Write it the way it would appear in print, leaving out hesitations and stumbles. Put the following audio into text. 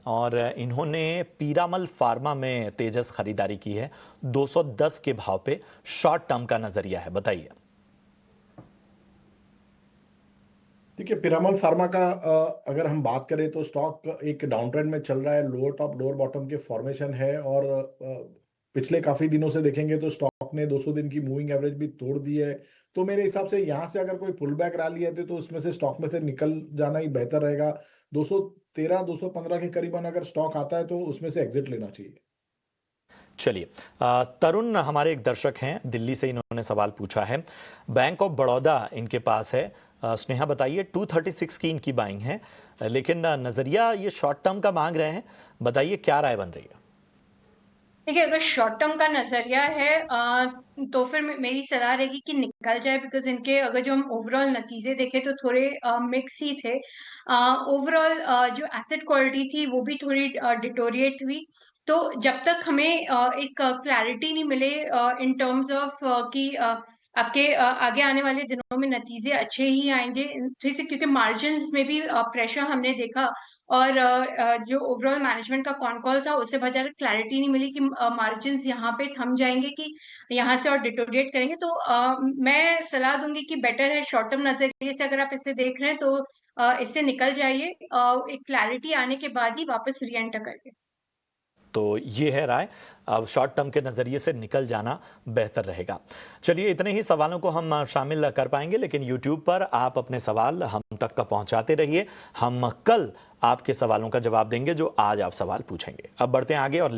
और इन्होंने पीरामल फार्मा में तेजस खरीदारी की है 210 के भाव पे। शॉर्ट टर्म का नजरिया है, बताइए। देखिए, पिरामल फार्मा का अगर हम बात करें तो स्टॉक एक डाउन ट्रेंड में चल रहा है। लोअर टॉप लोअर बॉटम के फॉर्मेशन है और पिछले काफी दिनों से देखेंगे तो स्टॉक ने 200 दिन की मूविंग एवरेज भी तोड़ दी है। तो मेरे हिसाब से यहाँ से अगर कोई पुल बैक रैली है तो उसमें से स्टॉक में से निकल जाना ही बेहतर रहेगा। 213 215 के करीबन अगर स्टॉक आता है तो उसमें से एग्जिट लेना चाहिए। चलिए, तरुण हमारे एक दर्शक हैं दिल्ली से, इन्होंने सवाल पूछा है। बैंक ऑफ बड़ौदा इनके पास है। स्नेहा बताइए, 236 की इनकी बाइंग है, लेकिन नजरिया ये शॉर्ट टर्म का मांग रहे हैं। बताइए क्या राय बन रही है। देखिए, अगर शॉर्ट टर्म का नजरिया है तो फिर मेरी सलाह रहेगी कि निकल जाए, बिकॉज इनके अगर जो हम ओवरऑल नतीजे देखें तो थोड़े मिक्स ही थे। ओवरऑल जो एसेट क्वालिटी थी वो भी थोड़ी डिटोरिएट हुई। तो जब तक हमें एक क्लैरिटी नहीं मिले इन टर्म्स ऑफ कि आपके आगे आने वाले दिनों में नतीजे अच्छे ही आएंगे, जैसे क्योंकि मार्जिन्स में भी प्रेशर हमने देखा। और जो ओवरऑल मैनेजमेंट का कॉन कॉल था उससे बहुत ज्यादा क्लैरिटी नहीं मिली कि मार्जिन्स यहाँ पे थम जाएंगे कि यहाँ से और डिटोरिएट करेंगे। तो मैं सलाह दूंगी कि बेटर है शॉर्ट टर्म नजरिए से अगर आप इसे देख रहे हैं तो इससे निकल जाइए, एक क्लैरिटी आने के बाद ही वापस री एंटर करिए। तो ये है राय, अब शॉर्ट टर्म के नज़रिए से निकल जाना बेहतर रहेगा। चलिए, इतने ही सवालों को हम शामिल कर पाएंगे, लेकिन यूट्यूब पर आप अपने सवाल हम तक का पहुंचाते रहिए। हम कल आपके सवालों का जवाब देंगे जो आज आप सवाल पूछेंगे। अब बढ़ते हैं आगे और